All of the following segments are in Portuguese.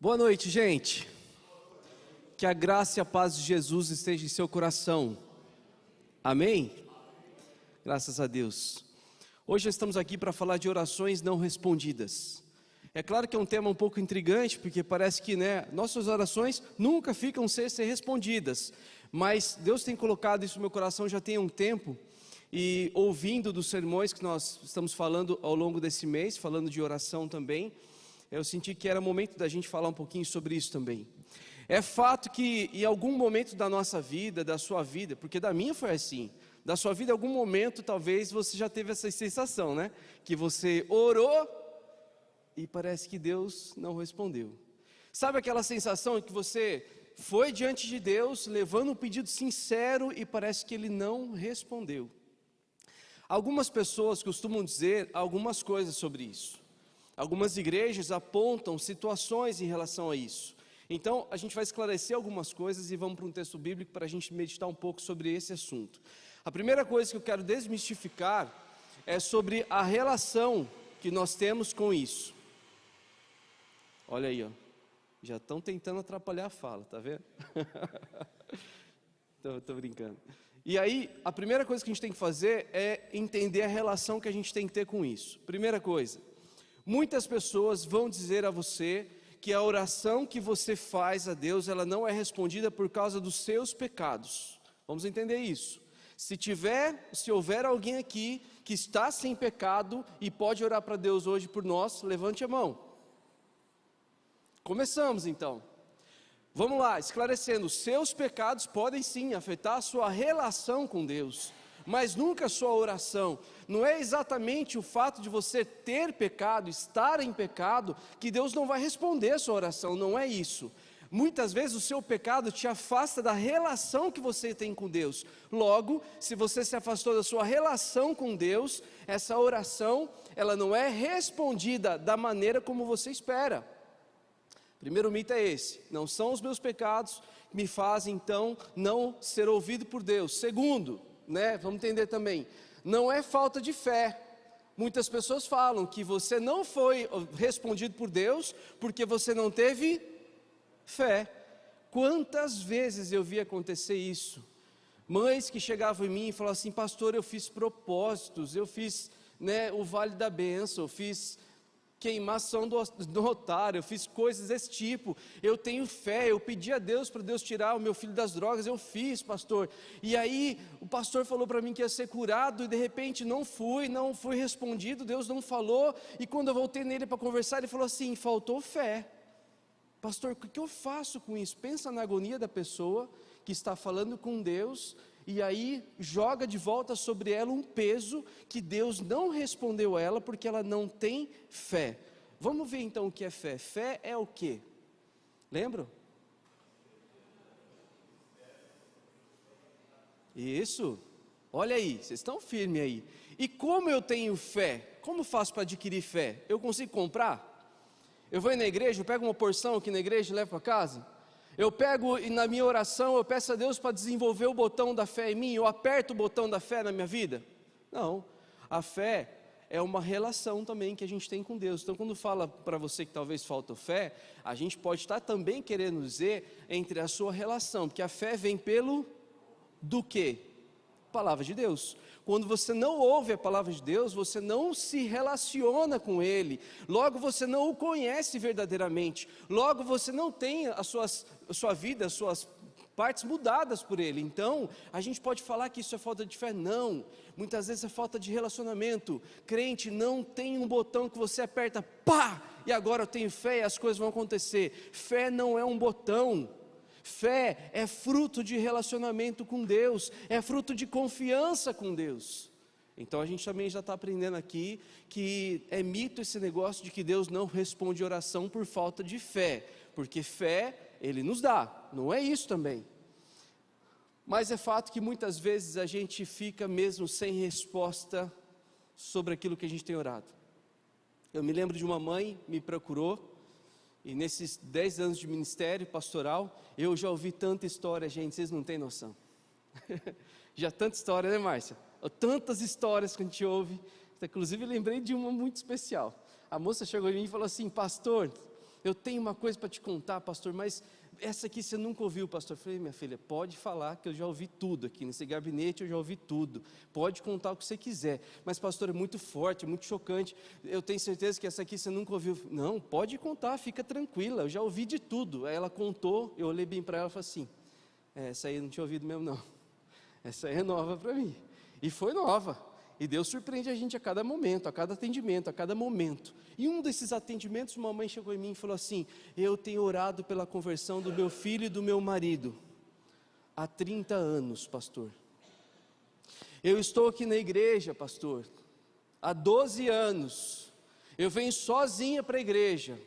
Boa noite, gente. Que a graça e a paz de Jesus esteja em seu coração. Amém? Graças a Deus. Hoje estamos aqui para falar de orações não respondidas. É claro que é um tema um pouco intrigante, porque parece que nossas orações nunca ficam sem ser respondidas. Mas Deus tem colocado isso no meu coração já tem um tempo. E ouvindo dos sermões que nós estamos falando ao longo desse mês, falando de oração também, eu senti que era momento da gente falar um pouquinho sobre isso também. É fato que em algum momento da nossa vida, da sua vida, porque da minha foi assim, da sua vida em algum momento talvez você já teve essa sensação, que você orou e parece que Deus não respondeu. Sabe aquela sensação que você foi diante de Deus, levando um pedido sincero e parece que Ele não respondeu? Algumas pessoas costumam dizer algumas coisas sobre isso. Algumas igrejas apontam situações em relação a isso. Então, a gente vai esclarecer algumas coisas e vamos para um texto bíblico para a gente meditar um pouco sobre esse assunto. A primeira coisa que eu quero desmistificar é sobre a relação que nós temos com isso. Olha aí, já estão tentando atrapalhar a fala, tá vendo? Tô brincando. E aí, a primeira coisa que a gente tem que fazer é entender a relação que a gente tem que ter com isso. Primeira coisa, muitas pessoas vão dizer a você que a oração que você faz a Deus, ela não é respondida por causa dos seus pecados. Vamos entender isso. Se houver alguém aqui que está sem pecado e pode orar para Deus hoje por nós, levante a mão. Começamos então. Vamos lá, esclarecendo, seus pecados podem sim afetar a sua relação com Deus, mas nunca a sua oração. Não é exatamente o fato de você ter pecado, estar em pecado, que Deus não vai responder a sua oração, não é isso. Muitas vezes o seu pecado te afasta da relação que você tem com Deus. Logo, se você se afastou da sua relação com Deus, essa oração, ela não é respondida da maneira como você espera. Primeiro mito é esse, não são os meus pecados que me fazem então não ser ouvido por Deus. Segundo, vamos entender também, não é falta de fé. Muitas pessoas falam que você não foi respondido por Deus porque você não teve fé. Quantas vezes eu vi acontecer isso? Mães que chegavam em mim e falavam assim: pastor, eu fiz propósitos, eu fiz o vale da bênção, eu fiz queimação do altar, eu fiz coisas desse tipo, eu tenho fé, eu pedi a Deus para Deus tirar o meu filho das drogas, eu fiz, pastor, e aí o pastor falou para mim que ia ser curado, e de repente não fui respondido, Deus não falou, e quando eu voltei nele para conversar, ele falou assim: faltou fé. Pastor, o que eu faço com isso? Pensa na agonia da pessoa que está falando com Deus, e aí joga de volta sobre ela um peso que Deus não respondeu a ela porque ela não tem fé. Vamos ver então o que é fé. Fé é o quê? Lembram? Isso. Olha aí, vocês estão firmes aí. E como eu tenho fé? Como faço para adquirir fé? Eu consigo comprar? Eu vou na igreja, eu pego uma porção aqui na igreja e levo para casa? Eu pego e na minha oração eu peço a Deus para desenvolver o botão da fé em mim, eu aperto o botão da fé na minha vida? Não, a fé é uma relação também que a gente tem com Deus. Então quando fala para você que talvez falta fé, a gente pode estar também querendo dizer entre a sua relação, porque a fé vem pelo do quê? Palavra de Deus. Quando você não ouve a palavra de Deus, você não se relaciona com Ele, logo você não o conhece verdadeiramente, logo você não tem a sua vida, as suas partes mudadas por Ele. Então, a gente pode falar que isso é falta de fé? Não, muitas vezes é falta de relacionamento. Crente não tem um botão que você aperta, pá, e agora eu tenho fé e as coisas vão acontecer. Fé não é um botão. Fé é fruto de relacionamento com Deus, é fruto de confiança com Deus. Então a gente também já está aprendendo aqui que é mito esse negócio de que Deus não responde oração por falta de fé, porque fé Ele nos dá, não é isso também. Mas é fato que muitas vezes a gente fica mesmo sem resposta sobre aquilo que a gente tem orado. Eu me lembro de uma mãe me procurou, e nesses 10 anos de ministério pastoral, eu já ouvi tanta história, gente, vocês não têm noção. Já tanta história, né, Márcia? Tantas histórias que a gente ouve. Inclusive, eu lembrei de uma muito especial. A moça chegou em mim e falou assim: pastor, eu tenho uma coisa para te contar, pastor, mas essa aqui você nunca ouviu, pastor. Eu falei, minha filha, pode falar, que eu já ouvi tudo aqui, nesse gabinete eu já ouvi tudo, pode contar o que você quiser, mas pastor, é muito forte, é muito chocante, eu tenho certeza que essa aqui você nunca ouviu. Não, pode contar, fica tranquila, eu já ouvi de tudo. Aí ela contou, eu olhei bem para ela e falei assim, essa aí eu não tinha ouvido mesmo não, essa aí é nova para mim, e foi nova. E Deus surpreende a gente a cada momento, a cada atendimento, a cada momento. E um desses atendimentos, uma mãe chegou em mim e falou assim, eu tenho orado pela conversão do meu filho e do meu marido há 30 anos, pastor. Eu estou aqui na igreja, pastor, há 12 anos. Eu venho sozinha para a igreja.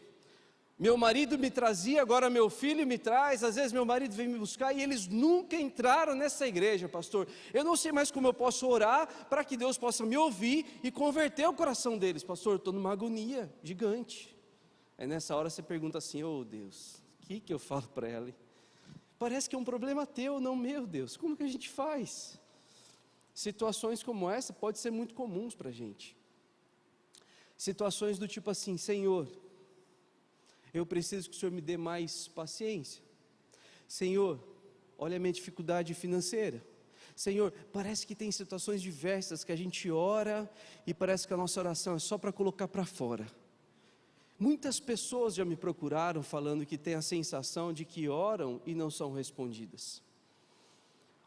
Meu marido me trazia, agora meu filho me traz, às vezes meu marido vem me buscar e eles nunca entraram nessa igreja, pastor. Eu não sei mais como eu posso orar para que Deus possa me ouvir e converter o coração deles, pastor. Eu estou numa agonia gigante. Aí nessa hora você pergunta assim, oh Deus, o que eu falo para ela? Parece que é um problema teu, não meu, Deus, como que a gente faz? Situações como essa podem ser muito comuns para a gente. Situações do tipo assim, Senhor, eu preciso que o Senhor me dê mais paciência. Senhor, olha a minha dificuldade financeira. Senhor, parece que tem situações diversas que a gente ora e parece que a nossa oração é só para colocar para fora. Muitas pessoas já me procuraram falando que tem a sensação de que oram e não são respondidas.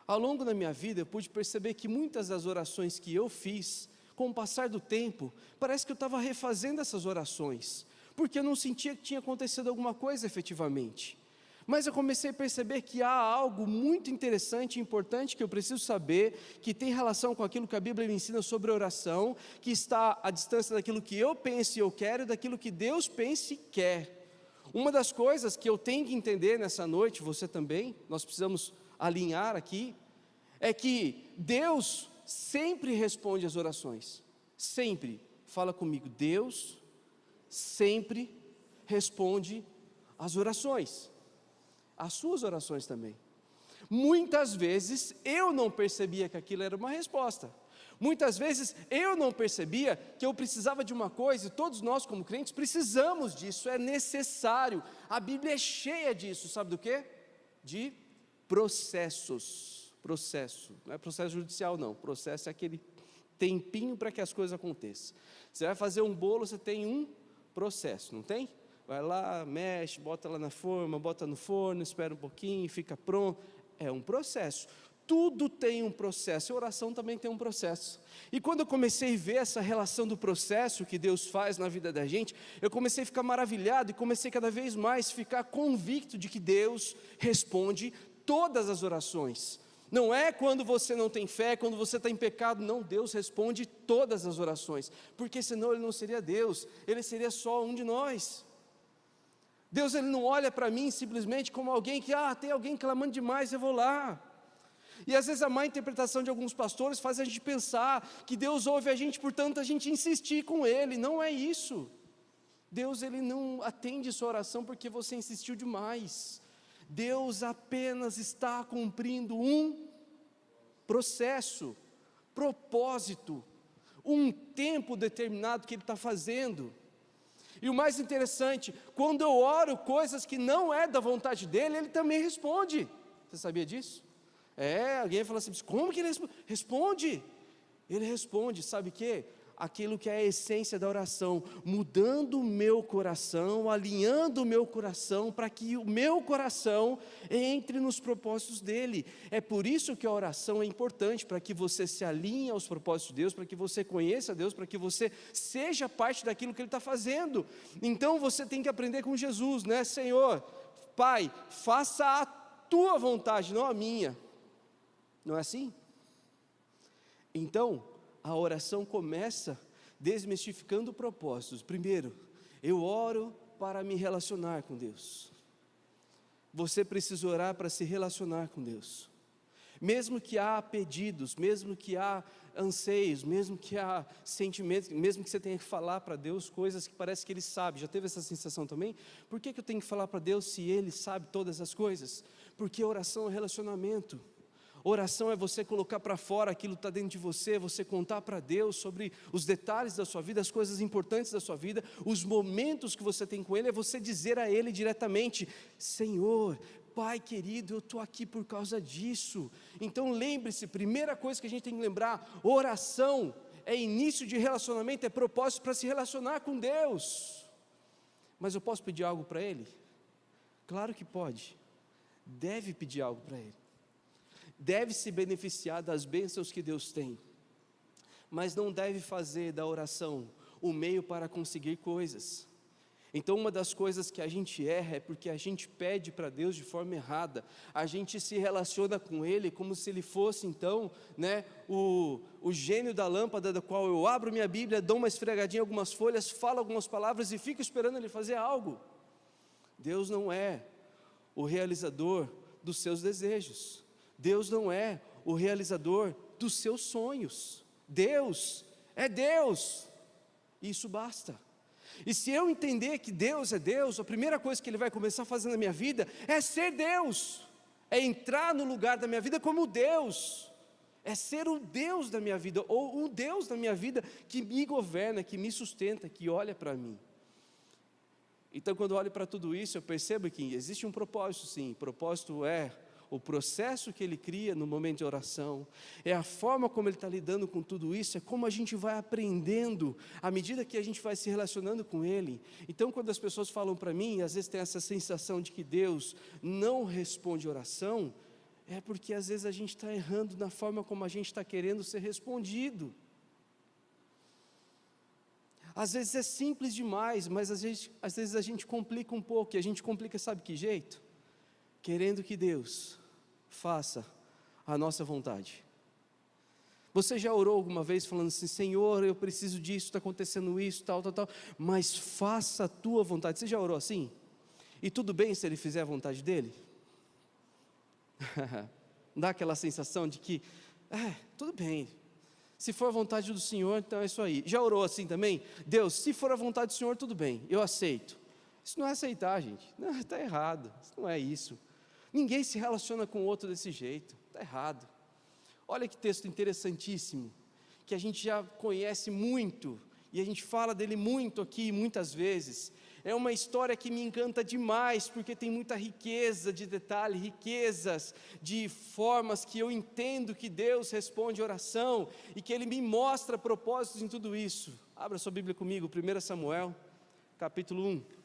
Ao longo da minha vida eu pude perceber que muitas das orações que eu fiz, com o passar do tempo, parece que eu estava refazendo essas orações, porque eu não sentia que tinha acontecido alguma coisa efetivamente. Mas eu comecei a perceber que há algo muito interessante e importante que eu preciso saber, que tem relação com aquilo que a Bíblia me ensina sobre oração, que está à distância daquilo que eu penso e eu quero, e daquilo que Deus pensa e quer. Uma das coisas que eu tenho que entender nessa noite, você também, nós precisamos alinhar aqui, é que Deus sempre responde às orações. Sempre. Fala comigo, Deus sempre responde às orações, às suas orações também. Muitas vezes eu não percebia que aquilo era uma resposta, muitas vezes eu não percebia que eu precisava de uma coisa, e todos nós como crentes precisamos disso, é necessário, a Bíblia é cheia disso, sabe do quê? De processos, processo, não é processo judicial não, processo é aquele tempinho para que as coisas aconteçam. Você vai fazer um bolo, você tem um processo, não tem? Vai lá, mexe, bota lá na forma, bota no forno, espera um pouquinho, fica pronto. É um processo. Tudo tem um processo. A oração também tem um processo. E quando eu comecei a ver essa relação do processo que Deus faz na vida da gente, eu comecei a ficar maravilhado e comecei cada vez mais a ficar convicto de que Deus responde todas as orações. Não é quando você não tem fé, quando você está em pecado, não, Deus responde todas as orações, porque senão Ele não seria Deus, Ele seria só um de nós. Deus, Ele não olha para mim simplesmente como alguém que, tem alguém clamando demais, eu vou lá. E às vezes a má interpretação de alguns pastores faz a gente pensar que Deus ouve a gente, portanto a gente insistir com Ele, não é isso. Deus, Ele não atende sua oração porque você insistiu demais. Deus apenas está cumprindo um processo, propósito, um tempo determinado que Ele está fazendo. E o mais interessante, quando eu oro coisas que não é da vontade dEle, Ele também responde. Você sabia disso? Alguém fala assim, como que Ele responde? Responde. Ele responde, sabe o quê? Aquilo que é a essência da oração, mudando o meu coração, alinhando o meu coração, para que o meu coração entre nos propósitos dEle. É por isso que a oração é importante, para que você se alinhe aos propósitos de Deus, para que você conheça Deus, para que você seja parte daquilo que Ele está fazendo. Então você tem que aprender com Jesus, né? Senhor, Pai, faça a Tua vontade, não a minha. Não é assim? Então, a oração começa desmistificando propósitos. Primeiro, eu oro para me relacionar com Deus. Você precisa orar para se relacionar com Deus. Mesmo que há pedidos, mesmo que há anseios, mesmo que há sentimentos, mesmo que você tenha que falar para Deus coisas que parece que Ele sabe. Já teve essa sensação também? Por que eu tenho que falar para Deus se Ele sabe todas as coisas? Porque oração é relacionamento. Oração é você colocar para fora aquilo que está dentro de você, você contar para Deus sobre os detalhes da sua vida, as coisas importantes da sua vida, os momentos que você tem com Ele, é você dizer a Ele diretamente: Senhor, Pai querido, eu estou aqui por causa disso. Então lembre-se, primeira coisa que a gente tem que lembrar: oração é início de relacionamento, é propósito para se relacionar com Deus. Mas eu posso pedir algo para Ele? Claro que pode, deve pedir algo para Ele, deve se beneficiar das bênçãos que Deus tem, mas não deve fazer da oração o meio para conseguir coisas. Então uma das coisas que a gente erra é porque a gente pede para Deus de forma errada, a gente se relaciona com Ele como se Ele fosse então, o gênio da lâmpada, da qual eu abro minha Bíblia, dou uma esfregadinha em algumas folhas, falo algumas palavras e fico esperando Ele fazer algo. Deus não é o realizador dos seus desejos, Deus não é o realizador dos seus sonhos, Deus é Deus, isso basta. E se eu entender que Deus é Deus, a primeira coisa que Ele vai começar a fazer na minha vida é ser Deus, é entrar no lugar da minha vida como Deus, é ser o Deus da minha vida, ou o Deus da minha vida que me governa, que me sustenta, que olha para mim. Então quando eu olho para tudo isso, eu percebo que existe um propósito sim, o propósito é o processo que Ele cria no momento de oração, é a forma como Ele está lidando com tudo isso, é como a gente vai aprendendo, à medida que a gente vai se relacionando com Ele. Então quando as pessoas falam para mim, às vezes tem essa sensação de que Deus não responde oração, é porque às vezes a gente está errando na forma como a gente está querendo ser respondido. Às vezes é simples demais, mas às vezes a gente complica um pouco, e a gente complica sabe que jeito? Querendo que Deus faça a nossa vontade. Você já orou alguma vez falando assim: Senhor, eu preciso disso, está acontecendo isso, tal, mas faça a tua vontade. Você já orou assim? E tudo bem se Ele fizer a vontade dEle? Dá aquela sensação de que, tudo bem, se for a vontade do Senhor, então é isso aí. Já orou assim também? Deus, se for a vontade do Senhor, tudo bem, eu aceito. Isso não é aceitar, gente, não, está errado, isso não é isso. Ninguém se relaciona com o outro desse jeito, está errado. Olha que texto interessantíssimo, que a gente já conhece muito, e a gente fala dele muito aqui, muitas vezes. É uma história que me encanta demais, porque tem muita riqueza de detalhe, riquezas de formas que eu entendo que Deus responde oração, e que Ele me mostra propósitos em tudo isso. Abra sua Bíblia comigo, 1 Samuel, capítulo 1.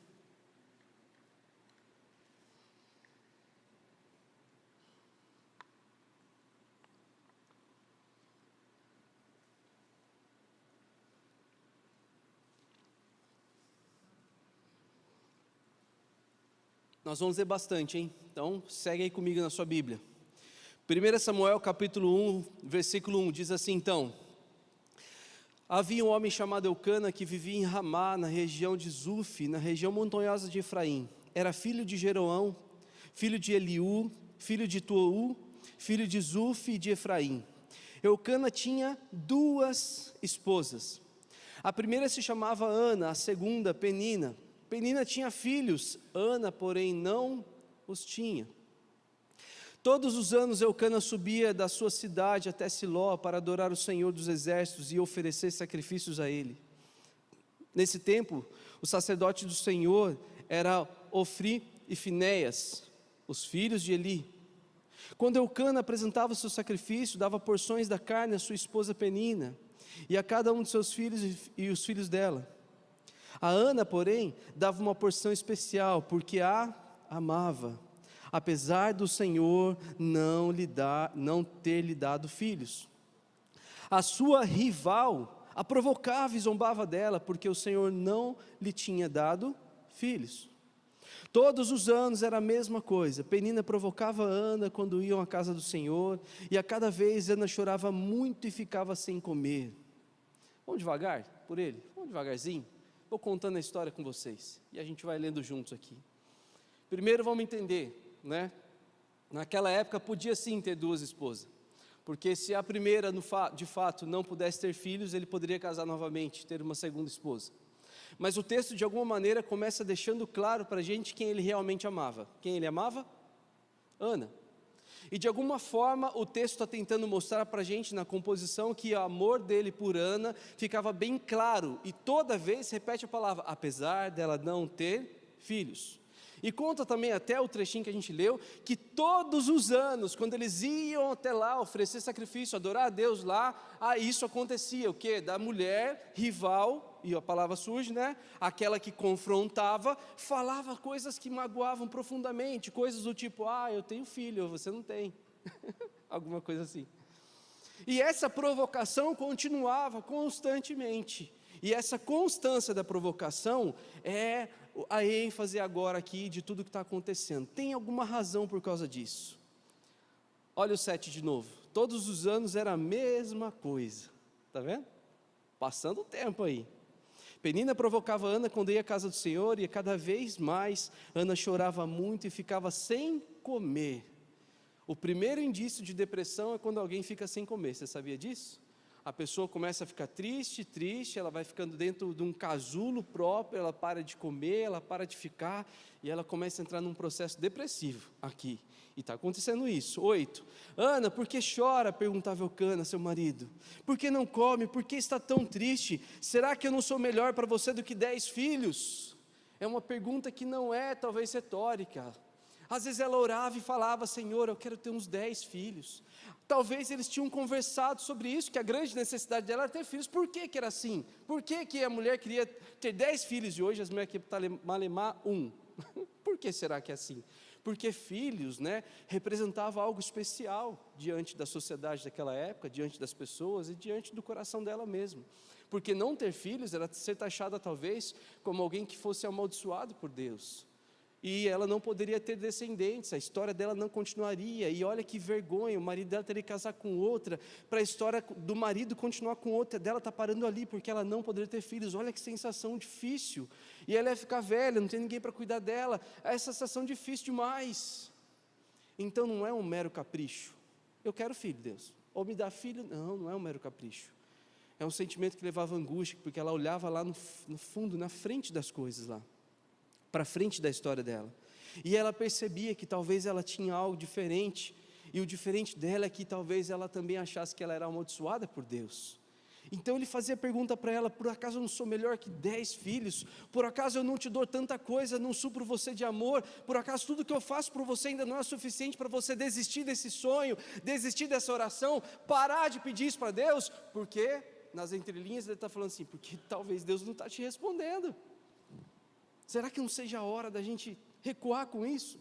Nós vamos ler bastante, hein? Então, segue aí comigo na sua Bíblia. 1 Samuel capítulo 1, versículo 1, diz assim então: havia um homem chamado Eucana que vivia em Ramá, na região de Zuf, na região montanhosa de Efraim. Era filho de Jeroão, filho de Eliú, filho de Tou, filho de Zuf e de Efraim. Eucana tinha 2 esposas. A primeira se chamava Ana, a segunda Penina. Penina tinha filhos, Ana, porém, não os tinha. Todos os anos Eucana subia da sua cidade até Siló para adorar o Senhor dos Exércitos e oferecer sacrifícios a Ele. Nesse tempo, o sacerdote do Senhor era Ofri e Finéias, os filhos de Eli. Quando Eucana apresentava o seu sacrifício, dava porções da carne à sua esposa Penina e a cada um de seus filhos e os filhos dela. A Ana, porém, dava uma porção especial, porque a amava, apesar do Senhor não ter lhe dado filhos. A sua rival a provocava e zombava dela, porque o Senhor não lhe tinha dado filhos. Todos os anos era a mesma coisa. Penina provocava Ana quando iam à casa do Senhor, e a cada vez Ana chorava muito e ficava sem comer. Vamos devagar por ele? Vamos devagarzinho? Vou contando a história com vocês, e a gente vai lendo juntos aqui. Primeiro vamos entender, naquela época podia sim ter 2 esposas, porque se a primeira de fato não pudesse ter filhos, ele poderia casar novamente, ter uma segunda esposa. Mas o texto de alguma maneira começa deixando claro para a gente quem ele realmente amava. Quem ele amava? Ana. E de alguma forma o texto está tentando mostrar para a gente na composição que o amor dele por Ana ficava bem claro, e toda vez repete a palavra, apesar dela não ter filhos. E conta também até o trechinho que a gente leu, que todos os anos, quando eles iam até lá oferecer sacrifício, adorar a Deus lá, isso acontecia, o quê? Da mulher rival, e a palavra surge, né? Aquela que confrontava, falava coisas que magoavam profundamente, coisas do tipo, eu tenho filho, você não tem, alguma coisa assim. E essa provocação continuava constantemente, e essa constância da provocação é a ênfase agora aqui de tudo que está acontecendo. Tem alguma razão por causa disso. Olha o 7 de novo. Todos os anos era a mesma coisa. Está vendo? Passando o tempo aí. Penina provocava Ana quando ia à casa do Senhor, e cada vez mais Ana chorava muito e ficava sem comer. O primeiro indício de depressão é quando alguém fica sem comer. Você sabia disso? A pessoa começa a ficar triste, ela vai ficando dentro de um casulo próprio, ela para de comer, ela para de ficar, e ela começa a entrar num processo depressivo aqui, e está acontecendo isso. 8, Ana, por que chora? Perguntava Eucana, seu marido, por que não come? Por que está tão triste? Será que eu não sou melhor para você do que 10 filhos? É uma pergunta que não é talvez retórica. Às vezes ela orava e falava, Senhor, eu quero ter uns 10 filhos. Talvez eles tinham conversado sobre isso, que a grande necessidade dela era ter filhos. Por que era assim? Por que a mulher queria ter 10 filhos e hoje as mulheres querem malemar 1? Por que será que é assim? Porque filhos, representava algo especial diante da sociedade daquela época, diante das pessoas e diante do coração dela mesma. Porque não ter filhos era ser taxada talvez como alguém que fosse amaldiçoado por Deus. E ela não poderia ter descendentes, a história dela não continuaria, e olha que vergonha, o marido dela teria que casar com outra, para a história do marido continuar com outra, dela está parando ali, porque ela não poderia ter filhos. Olha que sensação difícil, e ela ia ficar velha, não tem ninguém para cuidar dela, essa sensação difícil demais. Então não é um mero capricho, eu quero filho, Deus, ou me dá filho, não é um mero capricho, é um sentimento que levava angústia, porque ela olhava lá no fundo, na frente das coisas lá, para frente da história dela, e ela percebia que talvez ela tinha algo diferente, e o diferente dela é que talvez ela também achasse que ela era amaldiçoada por Deus. Então ele fazia pergunta para ela, por acaso eu não sou melhor que 10 filhos? Por acaso eu não te dou tanta coisa, não supro você de amor? Por acaso tudo que eu faço por você ainda não é suficiente para você desistir desse sonho, desistir dessa oração, parar de pedir isso para Deus? Porque nas entrelinhas ele está falando assim, porque talvez Deus não está te respondendo. Será que não seja a hora da gente recuar com isso?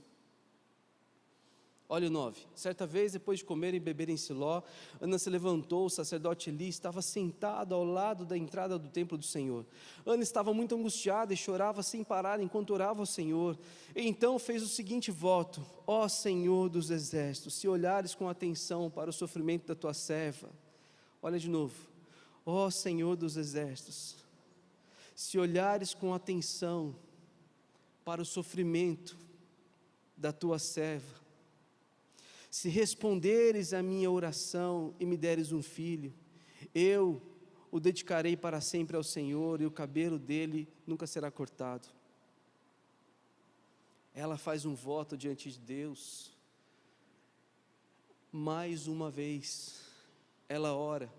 Olha o 9, certa vez depois de comer e beber em Siló, Ana se levantou, o sacerdote Eli estava sentado ao lado da entrada do templo do Senhor. Ana estava muito angustiada e chorava sem parar enquanto orava ao Senhor. E então fez o seguinte voto, ó Senhor dos exércitos, se olhares com atenção para o sofrimento da tua serva, olha de novo, ó Senhor dos exércitos, se olhares com atenção para o sofrimento da tua serva, se responderes à minha oração e me deres um filho, eu o dedicarei para sempre ao Senhor, e o cabelo dele nunca será cortado. Ela faz um voto diante de Deus, mais uma vez, ela ora,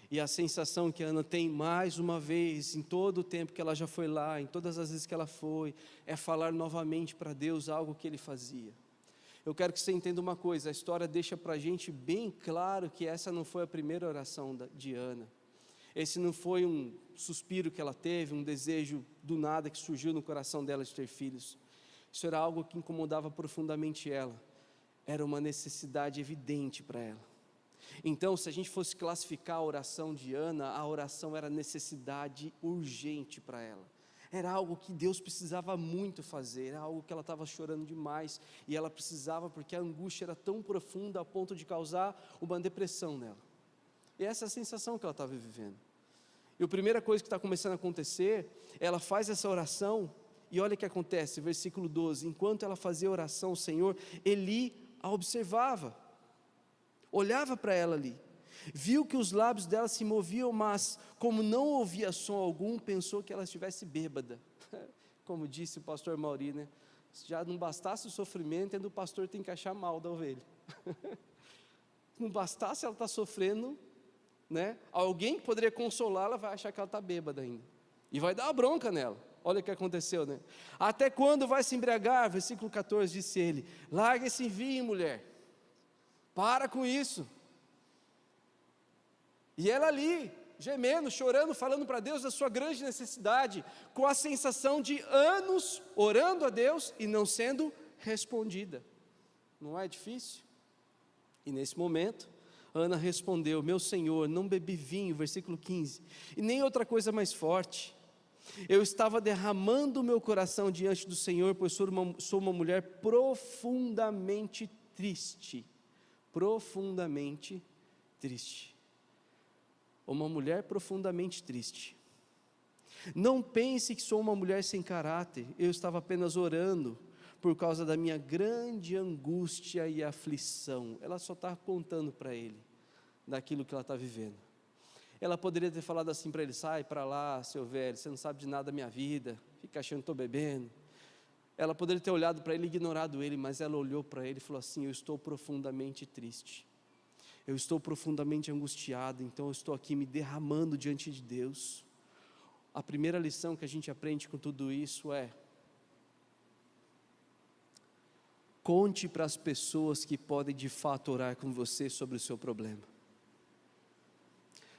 e a sensação que a Ana tem mais uma vez, em todo o tempo que ela já foi lá, em todas as vezes que ela foi, é falar novamente para Deus algo que ele fazia. Eu quero que você entenda uma coisa, a história deixa para a gente bem claro que essa não foi a primeira oração de Ana. Esse não foi um suspiro que ela teve, um desejo do nada que surgiu no coração dela de ter filhos. Isso era algo que incomodava profundamente ela, era uma necessidade evidente para ela. Então, se a gente fosse classificar a oração de Ana, a oração era necessidade urgente para ela. Era algo que Deus precisava muito fazer, era algo que ela estava chorando demais, e ela precisava porque a angústia era tão profunda a ponto de causar uma depressão nela. E essa é a sensação que ela estava vivendo. E a primeira coisa que está começando a acontecer, ela faz essa oração, e olha o que acontece, versículo 12, enquanto ela fazia a oração, o Senhor, Eli a observava, olhava para ela ali, viu que os lábios dela se moviam, mas como não ouvia som algum, pensou que ela estivesse bêbada. como disse o pastor Mauri, né? Já não bastasse o sofrimento, ainda o pastor tem que achar mal da ovelha. Não bastasse ela estar sofrendo, né? Alguém que poderia consolá-la vai achar que ela está bêbada ainda, e vai dar uma bronca nela. Olha o que aconteceu, né? Até quando vai se embriagar? Versículo 14, disse ele: larga esse vinho, mulher, para com isso. E ela ali, gemendo, chorando, falando para Deus da sua grande necessidade, com a sensação de anos orando a Deus e não sendo respondida. Não é difícil? E nesse momento, Ana respondeu: meu Senhor, não bebi vinho, versículo 15, e nem outra coisa mais forte. Eu estava derramando o meu coração diante do Senhor, pois sou uma mulher profundamente triste. Profundamente triste. Uma mulher profundamente triste. Não pense que sou uma mulher sem caráter, eu estava apenas orando por causa da minha grande angústia e aflição. Ela só está contando para ele daquilo que ela está vivendo. Ela poderia ter falado assim para ele: sai para lá, seu velho, você não sabe de nada da minha vida, fica achando que estou bebendo. Ela poderia ter olhado para ele e ignorado ele, mas ela olhou para ele e falou assim: eu estou profundamente triste, eu estou profundamente angustiado, então eu estou aqui me derramando diante de Deus. A primeira lição que a gente aprende com tudo isso é: conte para as pessoas que podem de fato orar com você sobre o seu problema.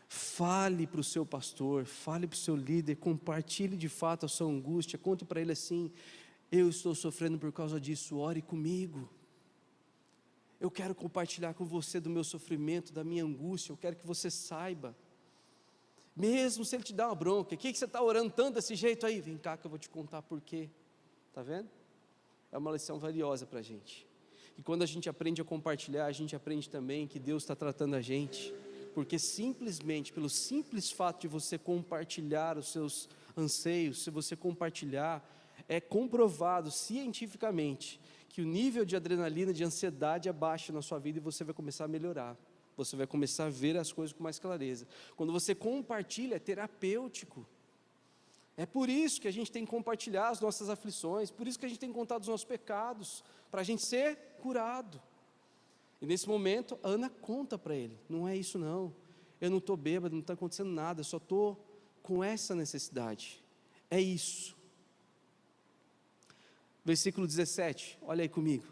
Fale para o seu pastor, fale para o seu líder, compartilhe de fato a sua angústia, conte para ele assim: eu estou sofrendo por causa disso, ore comigo. Eu quero compartilhar com você do meu sofrimento, da minha angústia, eu quero que você saiba. Mesmo se ele te dá uma bronca: o que você está orando tanto desse jeito aí? Vem cá que eu vou te contar por quê. Está vendo? É uma lição valiosa para a gente. E quando a gente aprende a compartilhar, a gente aprende também que Deus está tratando a gente. Porque simplesmente, pelo simples fato de você compartilhar os seus anseios, se você compartilhar, é comprovado cientificamente que o nível de adrenalina, de ansiedade abaixa na sua vida e você vai começar a melhorar. Você vai começar a ver as coisas com mais clareza. Quando você compartilha, é terapêutico. É por isso que a gente tem que compartilhar as nossas aflições, por isso que a gente tem que contar dos nossos pecados, para a gente ser curado. E nesse momento, Ana conta para ele: não é isso não, eu não estou bêbado, não está acontecendo nada, eu só estou com essa necessidade, é isso. Versículo 17, olha aí comigo: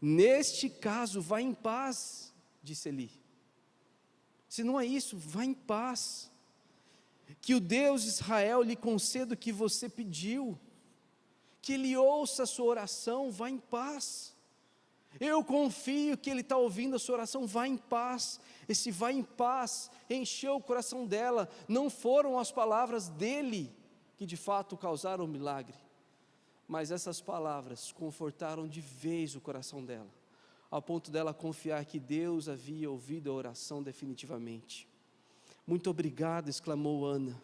neste caso, vá em paz, disse Eli. Se não é isso, vá em paz, que o Deus de Israel lhe conceda o que você pediu, que Ele ouça a sua oração, vá em paz. Eu confio que Ele está ouvindo a sua oração, vá em paz. Esse vá em paz encheu o coração dela. Não foram as palavras dele que de fato causaram o milagre, mas essas palavras confortaram de vez o coração dela, ao ponto dela confiar que Deus havia ouvido a oração definitivamente. Muito obrigado, exclamou Ana.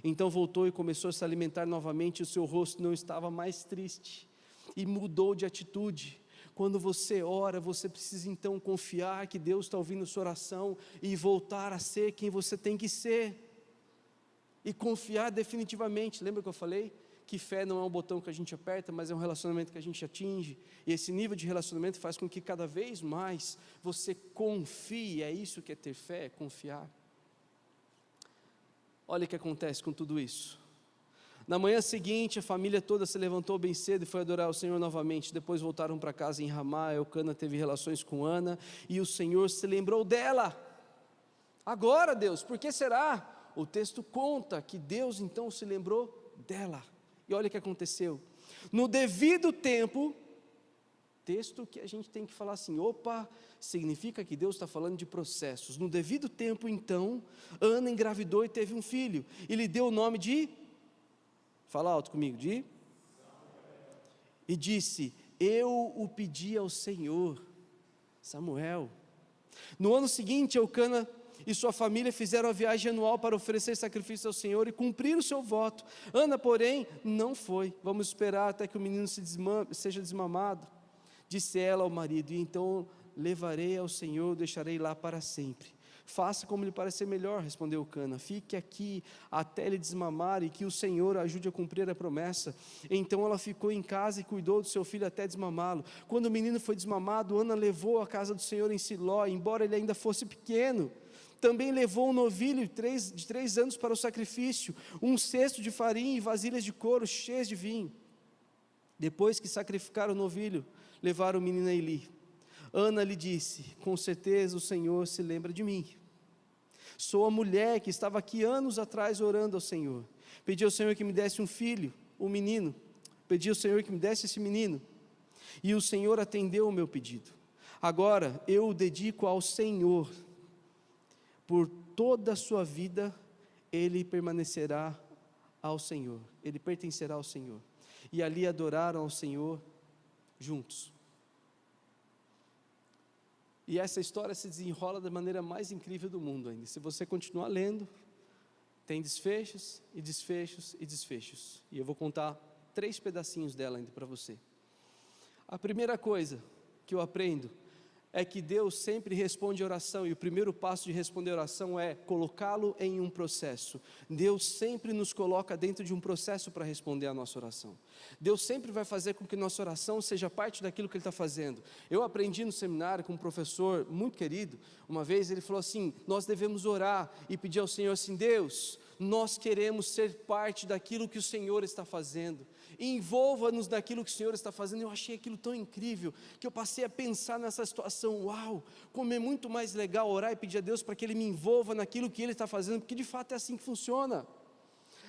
Então voltou e começou a se alimentar novamente, o seu rosto não estava mais triste, e mudou de atitude. Quando você ora, você precisa então confiar que Deus está ouvindo a sua oração, e voltar a ser quem você tem que ser, e confiar definitivamente. Lembra que eu falei? Que fé não é um botão que a gente aperta, mas é um relacionamento que a gente atinge, e esse nível de relacionamento faz com que cada vez mais você confie. É isso que é ter fé, é confiar. Olha o que acontece com tudo isso. Na manhã seguinte, a família toda se levantou bem cedo e foi adorar o Senhor novamente. Depois voltaram para casa em Ramá. Elcana teve relações com Ana, e o Senhor se lembrou dela. Agora, Deus, por que será? O texto conta que Deus então se lembrou dela. E olha o que aconteceu. No devido tempo, texto que a gente tem que falar assim: opa, significa que Deus está falando de processos. No devido tempo, então, Ana engravidou e teve um filho, e lhe deu o nome de, fala alto comigo, de, e disse: eu o pedi ao Senhor, Samuel. No ano seguinte, Elcana e sua família fizeram a viagem anual para oferecer sacrifício ao Senhor e cumprir o seu voto. Ana, porém, não foi. Vamos esperar até que o menino seja desmamado, disse ela ao marido, e então levarei ao Senhor, deixarei lá para sempre. Faça como lhe parecer melhor, respondeu Cana. Fique aqui até ele desmamar e que o Senhor ajude a cumprir a promessa. Então ela ficou em casa e cuidou do seu filho até desmamá-lo. Quando o menino foi desmamado, Ana levou à casa do Senhor em Siló, embora ele ainda fosse pequeno. Também levou um novilho de 3 anos para o sacrifício, um cesto de farinha e vasilhas de couro cheias de vinho. Depois que sacrificaram o novilho, levaram o menino a Eli. Ana lhe disse: com certeza o Senhor se lembra de mim. Sou a mulher que estava aqui anos atrás orando ao Senhor. Pedi ao Senhor que me desse um filho, um menino. Pedi ao Senhor que me desse esse menino. E o Senhor atendeu o meu pedido. Agora eu o dedico ao Senhor. Por toda a sua vida, ele permanecerá ao Senhor. Ele pertencerá ao Senhor. E ali adoraram ao Senhor juntos. E essa história se desenrola da maneira mais incrível do mundo ainda. Se você continuar lendo, tem desfechos e desfechos e desfechos. E eu vou contar 3 pedacinhos dela ainda para você. A primeira coisa que eu aprendo é que Deus sempre responde a oração, e o primeiro passo de responder a oração é colocá-lo em um processo. Deus sempre nos coloca dentro de um processo para responder a nossa oração. Deus sempre vai fazer com que nossa oração seja parte daquilo que Ele está fazendo. Eu aprendi no seminário com um professor muito querido, uma vez ele falou assim: nós devemos orar e pedir ao Senhor assim: Deus, nós queremos ser parte daquilo que o Senhor está fazendo, envolva-nos naquilo que o Senhor está fazendo. Eu achei aquilo tão incrível, que eu passei a pensar nessa situação: uau, como é muito mais legal orar e pedir a Deus para que Ele me envolva naquilo que Ele está fazendo, porque de fato é assim que funciona.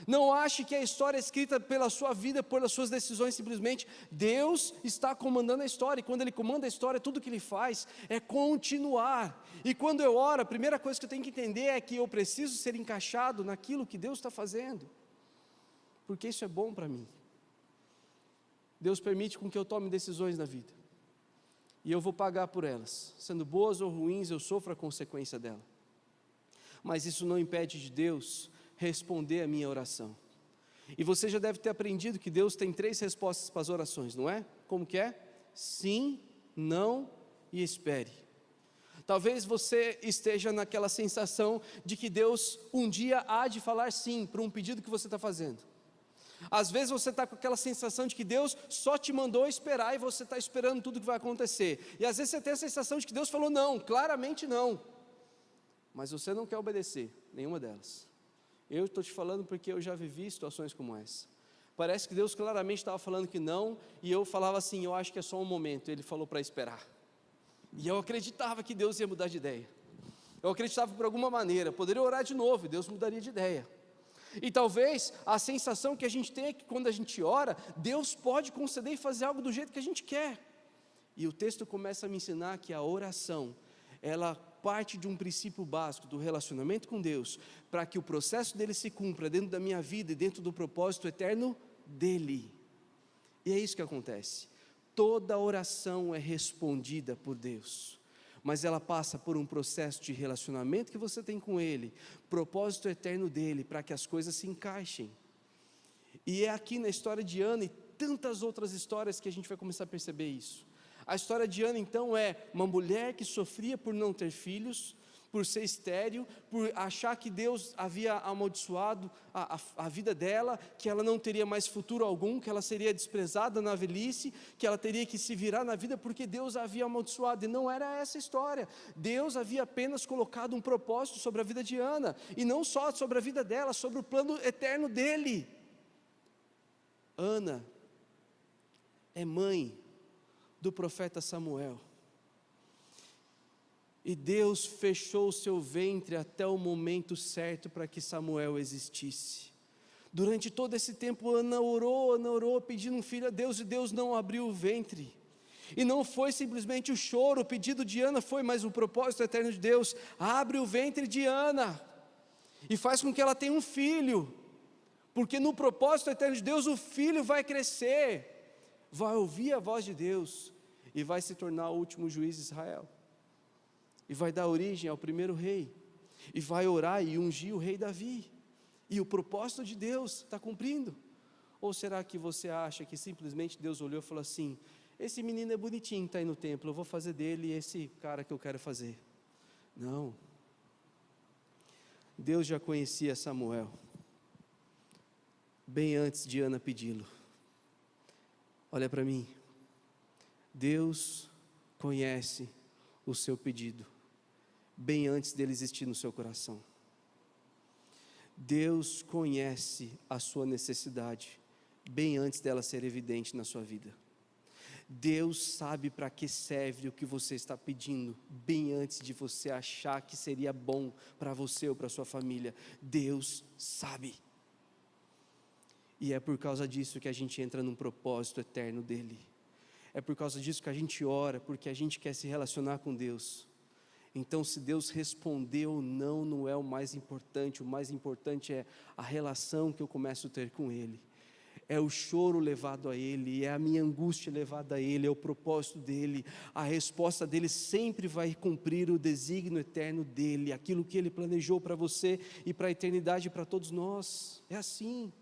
Não ache que a história é escrita pela sua vida, pelas suas decisões, simplesmente. Deus está comandando a história, e quando Ele comanda a história, tudo que Ele faz é continuar. E quando eu oro, a primeira coisa que eu tenho que entender é que eu preciso ser encaixado naquilo que Deus está fazendo, porque isso é bom para mim. Deus permite com que eu tome decisões na vida, e eu vou pagar por elas, sendo boas ou ruins, eu sofro a consequência dela. Mas isso não impede de Deus responder a minha oração. E você já deve ter aprendido que Deus tem 3 respostas para as orações, não é? Como que é? Sim, não e espere. Talvez você esteja naquela sensação de que Deus um dia há de falar sim para um pedido que você está fazendo. Às vezes você está com aquela sensação de que Deus só te mandou esperar e você está esperando tudo que vai acontecer. E às vezes você tem a sensação de que Deus falou não, claramente não. Mas você não quer obedecer nenhuma delas. Eu estou te falando porque eu já vivi situações como essa. Parece que Deus claramente estava falando que não, e eu falava assim: eu acho que é só um momento. Ele falou para esperar. E eu acreditava que Deus ia mudar de ideia. Eu acreditava por alguma maneira, poderia orar de novo, Deus mudaria de ideia. E talvez a sensação que a gente tem é que quando a gente ora, Deus pode conceder e fazer algo do jeito que a gente quer. E o texto começa a me ensinar que a oração, ela parte de um princípio básico do relacionamento com Deus, para que o processo dele se cumpra dentro da minha vida e dentro do propósito eterno dele. E é isso que acontece. Toda oração é respondida por Deus, mas ela passa por um processo de relacionamento que você tem com Ele, propósito eterno dele, para que as coisas se encaixem. E é aqui na história de Ana e tantas outras histórias que a gente vai começar a perceber isso. A história de Ana então é uma mulher que sofria por não ter filhos, por ser estéril, por achar que Deus havia amaldiçoado a vida dela, que ela não teria mais futuro algum, que ela seria desprezada na velhice, que ela teria que se virar na vida porque Deus a havia amaldiçoado. E não era essa a história. Deus havia apenas colocado um propósito sobre a vida de Ana, e não só sobre a vida dela, sobre o plano eterno dele. Ana é mãe do profeta Samuel, e Deus fechou o seu ventre até o momento certo para que Samuel existisse. Durante todo esse tempo Ana orou pedindo um filho a Deus, e Deus não abriu o ventre. E não foi simplesmente o choro, o pedido de Ana foi, mas o propósito eterno de Deus: abre o ventre de Ana e faz com que ela tenha um filho, porque no propósito eterno de Deus o filho vai crescer, vai ouvir a voz de Deus e vai se tornar o último juiz de Israel, e vai dar origem ao primeiro rei, e vai orar e ungir o rei Davi. E o propósito de Deus está cumprindo. Ou será que você acha que simplesmente Deus olhou e falou assim: esse menino é bonitinho, está aí no templo, eu vou fazer dele esse cara que eu quero fazer? Não. Deus já conhecia Samuel, bem antes de Ana pedi-lo. Olha para mim, Deus conhece o seu pedido, bem antes dele existir no seu coração. Deus conhece a sua necessidade, bem antes dela ser evidente na sua vida. Deus sabe para que serve o que você está pedindo, bem antes de você achar que seria bom para você ou para sua família. Deus sabe. E é por causa disso que a gente entra num propósito eterno dele. É por causa disso que a gente ora, porque a gente quer se relacionar com Deus. Então, se Deus responder ou não, não é o mais importante é a relação que eu começo a ter com Ele. É o choro levado a Ele, é a minha angústia levada a Ele, é o propósito dEle. A resposta dEle sempre vai cumprir o desígnio eterno dEle, aquilo que Ele planejou para você e para a eternidade e para todos nós. É assim.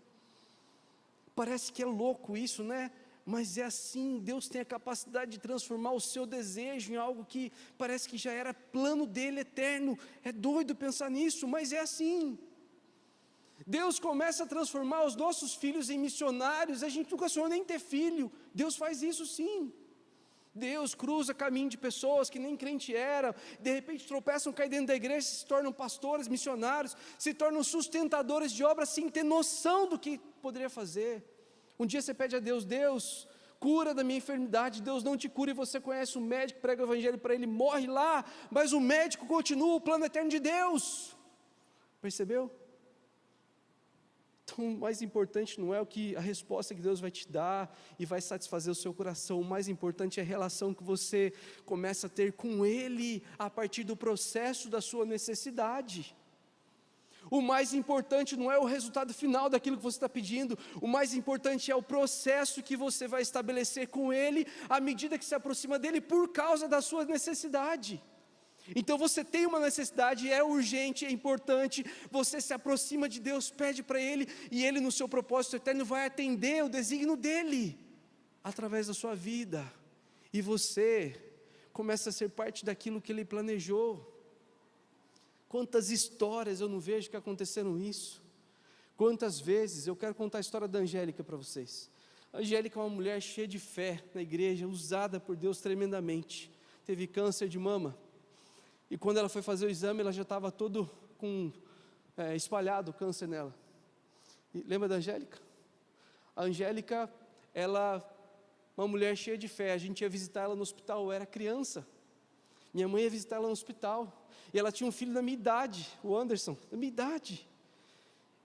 Parece que é louco isso, né? Mas é assim, Deus tem a capacidade de transformar o seu desejo em algo que parece que já era plano dEle eterno. É doido pensar nisso, mas é assim. Deus começa a transformar os nossos filhos em missionários. A gente nunca sonhou nem ter filho. Deus faz isso sim. Deus cruza caminho de pessoas que nem crente eram, de repente tropeçam, caem dentro da igreja, se tornam pastores, missionários, se tornam sustentadores de obras sem ter noção do que poderia fazer. Um dia você pede a Deus, Deus, cura da minha enfermidade. Deus não te cura e você conhece o médico, prega o evangelho para ele, morre lá, mas o médico continua o plano eterno de Deus. Percebeu? Então, o mais importante não é a resposta que Deus vai te dar e vai satisfazer o seu coração. O mais importante é a relação que você começa a ter com Ele a partir do processo da sua necessidade. O mais importante não é o resultado final daquilo que você está pedindo. O mais importante é o processo que você vai estabelecer com Ele à medida que se aproxima dEle por causa da sua necessidade. Então você tem uma necessidade, é urgente, é importante, você se aproxima de Deus, pede para Ele, e Ele no seu propósito eterno vai atender o desígnio dEle, através da sua vida, e você começa a ser parte daquilo que Ele planejou. Quantas histórias eu não vejo que aconteceram isso, quantas vezes, eu quero contar a história da Angélica para vocês. A Angélica é uma mulher cheia de fé na igreja, usada por Deus tremendamente, teve câncer de mama, e quando ela foi fazer o exame, ela já estava todo espalhado o câncer nela. E lembra da Angélica? A Angélica, uma mulher cheia de fé, a gente ia visitar ela no hospital, eu era criança, minha mãe ia visitar ela no hospital, e ela tinha um filho da minha idade, o Anderson, da minha idade,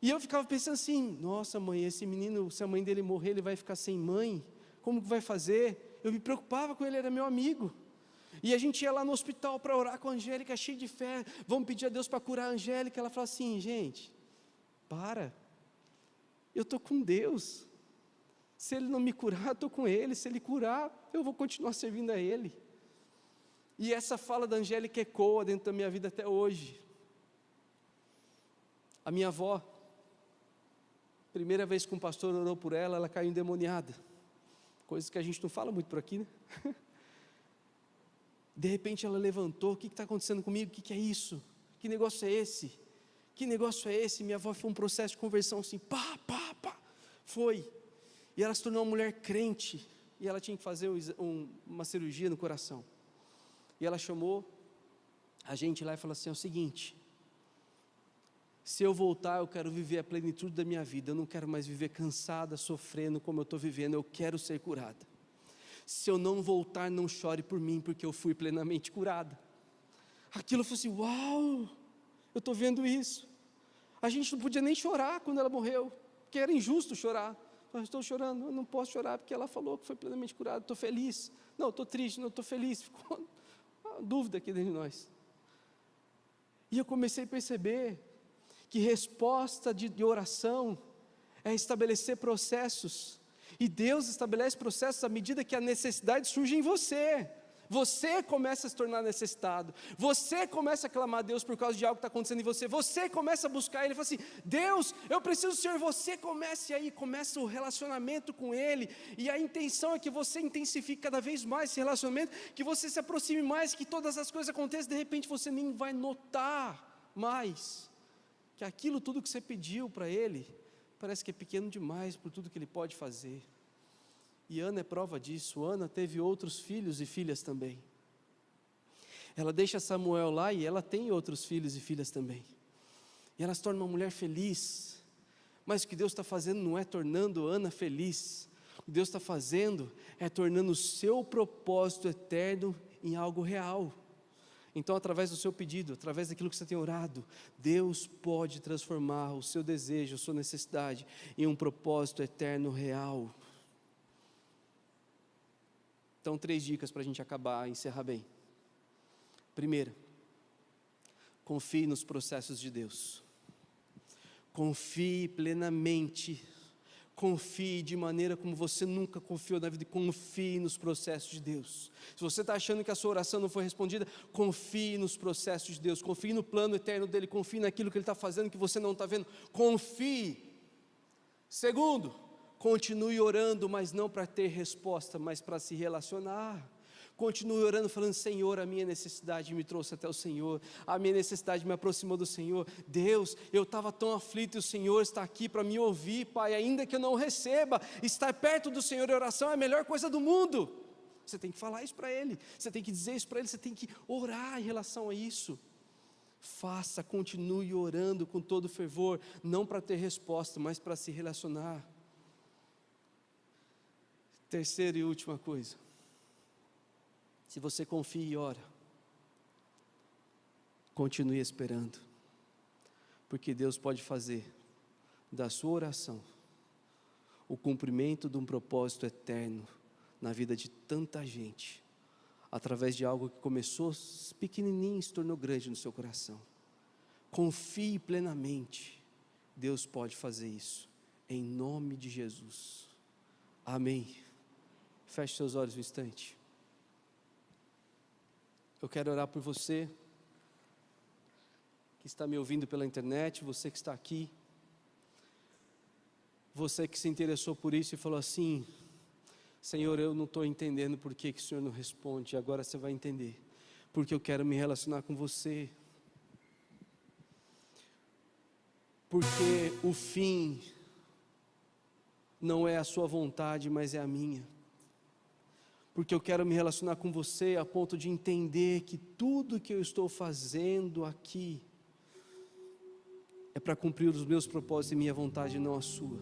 e eu ficava pensando assim, nossa mãe, esse menino, se a mãe dele morrer, ele vai ficar sem mãe, como que vai fazer? Eu me preocupava com ele, era meu amigo, e a gente ia lá no hospital para orar com a Angélica, cheio de fé, vamos pedir a Deus para curar a Angélica. Ela falou assim, gente, eu estou com Deus, se Ele não me curar, eu estou com Ele, se Ele curar, eu vou continuar servindo a Ele. E essa fala da Angélica ecoa dentro da minha vida até hoje. A minha avó, primeira vez que um pastor orou por ela, ela caiu endemoniada, coisas que a gente não fala muito por aqui, né? De repente ela levantou, o que está acontecendo comigo? O que é isso? Que negócio é esse? Que negócio é esse? Minha avó foi um processo de conversão assim, foi. E ela se tornou uma mulher crente, e ela tinha que fazer uma cirurgia no coração. E ela chamou a gente lá e falou assim, é o seguinte, se eu voltar eu quero viver a plenitude da minha vida, eu não quero mais viver cansada, sofrendo como eu estou vivendo, eu quero ser curada. Se eu não voltar, não chore por mim, porque eu fui plenamente curada. Aquilo foi assim, uau, eu estou vendo isso. A gente não podia nem chorar quando ela morreu, porque era injusto chorar. Eu estou chorando, eu não posso chorar, porque ela falou que foi plenamente curada, estou feliz. Não, estou triste, não, estou feliz. Ficou uma dúvida aqui dentro de nós. E eu comecei a perceber que resposta de oração é estabelecer processos. E Deus estabelece processos à medida que a necessidade surge em você. Você começa a se tornar necessitado. Você começa a clamar a Deus por causa de algo que está acontecendo em você. Você começa a buscar Ele e fala assim, Deus, eu preciso do Senhor. Você começa o relacionamento com Ele. E a intenção é que você intensifique cada vez mais esse relacionamento, que você se aproxime mais, que todas as coisas aconteçam, de repente você nem vai notar mais. que aquilo tudo que você pediu para Ele, parece que é pequeno demais por tudo que Ele pode fazer. E Ana é prova disso. Ana teve outros filhos e filhas também. Ela deixa Samuel lá e ela tem outros filhos e filhas também. E ela se torna uma mulher feliz. Mas o que Deus está fazendo não é tornando Ana feliz. O que Deus está fazendo é tornando o seu propósito eterno em algo real. Então, através do seu pedido, através daquilo que você tem orado, Deus pode transformar o seu desejo, a sua necessidade em um propósito eterno real. Então, 3 dicas para a gente acabar e encerrar bem. Primeira, confie nos processos de Deus. Confie plenamente. Confie de maneira como você nunca confiou na vida. Confie nos processos de Deus. Se você está achando que a sua oração não foi respondida, confie nos processos de Deus. Confie no plano eterno dEle. Confie naquilo que Ele está fazendo que você não está vendo. Confie. Segundo, continue orando, mas não para ter resposta, mas para se relacionar. Continue orando, falando: Senhor, a minha necessidade me trouxe até o Senhor, a minha necessidade me aproximou do Senhor. Deus, eu estava tão aflito e o Senhor está aqui para me ouvir, Pai, ainda que eu não receba. Estar perto do Senhor em oração é a melhor coisa do mundo. Você tem que falar isso para Ele, você tem que dizer isso para Ele, você tem que orar em relação a isso. Continue orando com todo fervor, não para ter resposta, mas para se relacionar. Terceira e última coisa. Se você confia e ora, continue esperando, porque Deus pode fazer da sua oração o cumprimento de um propósito eterno na vida de tanta gente, através de algo que começou pequenininho e se tornou grande no seu coração. Confie plenamente, Deus pode fazer isso, em nome de Jesus. Amém. Feche seus olhos um instante. Eu quero orar por você que está me ouvindo pela internet, você que está aqui, você que se interessou por isso e falou assim: Senhor, eu não estou entendendo por que o Senhor não responde. Agora você vai entender, porque eu quero me relacionar com você, porque o fim não é a sua vontade, mas é a minha. Porque eu quero me relacionar com você a ponto de entender que tudo que eu estou fazendo aqui é para cumprir os meus propósitos e minha vontade, não a sua.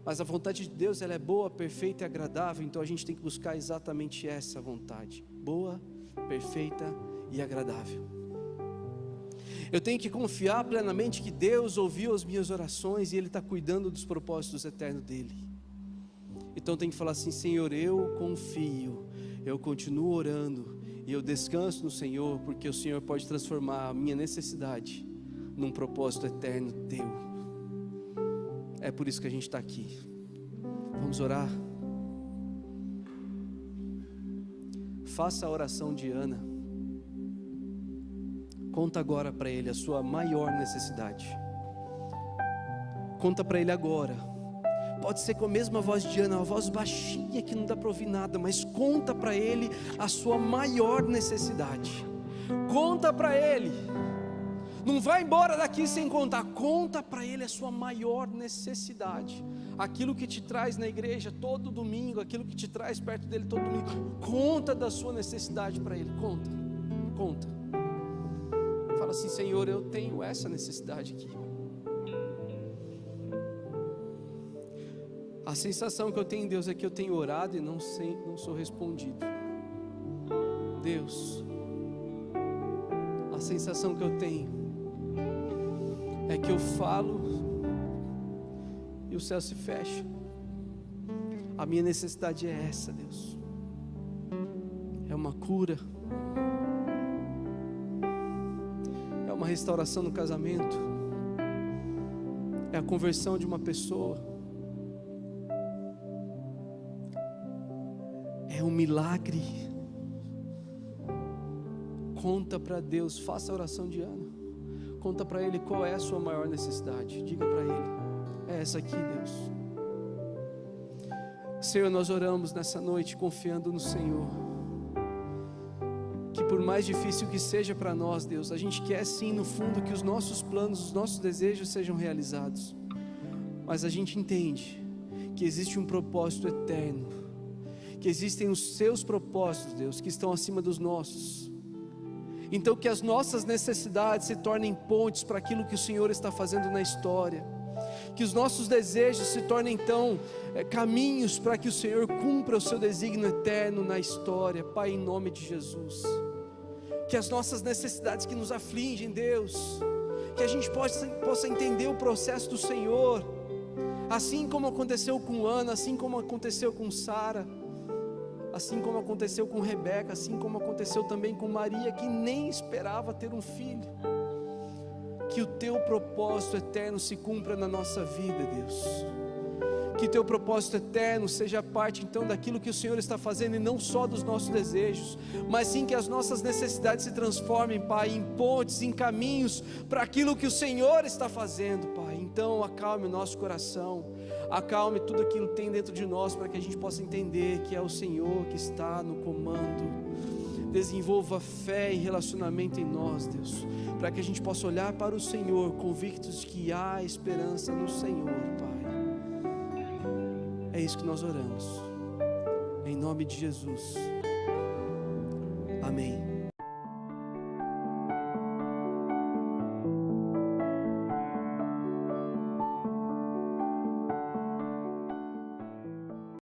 Mas a vontade de Deus, ela é boa, perfeita e agradável, então a gente tem que buscar exatamente essa vontade, boa, perfeita e agradável. Eu tenho que confiar plenamente que Deus ouviu as minhas orações e Ele está cuidando dos propósitos eternos dEle. Então tem que falar assim: Senhor, eu confio, eu continuo orando e eu descanso no Senhor, porque o Senhor pode transformar a minha necessidade num propósito eterno teu. É por isso que a gente está aqui. Vamos orar. Faça a oração de Ana. Conta agora para Ele a sua maior necessidade. Conta para Ele agora. Pode ser com a mesma voz de Ana, uma voz baixinha que não dá para ouvir nada, mas conta para Ele a sua maior necessidade. Conta para Ele. Não vai embora daqui sem contar. Conta para Ele a sua maior necessidade. Aquilo que te traz na igreja todo domingo, aquilo que te traz perto dEle todo domingo. Conta da sua necessidade para Ele. Conta. Fala assim: Senhor, eu tenho essa necessidade aqui. A sensação que eu tenho em Deus é que eu tenho orado e não sou respondido. Deus, a sensação que eu tenho é que eu falo e o céu se fecha. A minha necessidade é essa, Deus. É uma cura, é uma restauração no casamento, é a conversão de uma pessoa, é um milagre. Conta para Deus, faça a oração de Ana. Conta para Ele qual é a sua maior necessidade. Diga para Ele: é essa aqui, Deus. Senhor, nós oramos nessa noite confiando no Senhor, que por mais difícil que seja para nós, Deus, a gente quer sim no fundo que os nossos planos, os nossos desejos sejam realizados, mas a gente entende que existe um propósito eterno, que existem os seus propósitos, Deus, que estão acima dos nossos. Então que as nossas necessidades se tornem pontes para aquilo que o Senhor está fazendo na história, que os nossos desejos se tornem então caminhos para que o Senhor cumpra o seu desígnio eterno na história, Pai, em nome de Jesus. Que as nossas necessidades que nos afligem, Deus, que a gente possa entender o processo do Senhor, assim como aconteceu com Ana, assim como aconteceu com Sara, assim como aconteceu com Rebeca, assim como aconteceu também com Maria, que nem esperava ter um filho. Que o teu propósito eterno se cumpra na nossa vida, Deus. Que teu propósito eterno seja parte então daquilo que o Senhor está fazendo, e não só dos nossos desejos, mas sim que as nossas necessidades se transformem, Pai, em pontes, em caminhos para aquilo que o Senhor está fazendo, Pai. Então acalme o nosso coração, acalme tudo aquilo que tem dentro de nós, para que a gente possa entender que é o Senhor que está no comando. Desenvolva fé e relacionamento em nós, Deus, para que a gente possa olhar para o Senhor, convictos de que há esperança no Senhor, Pai. É isso que nós oramos, em nome de Jesus.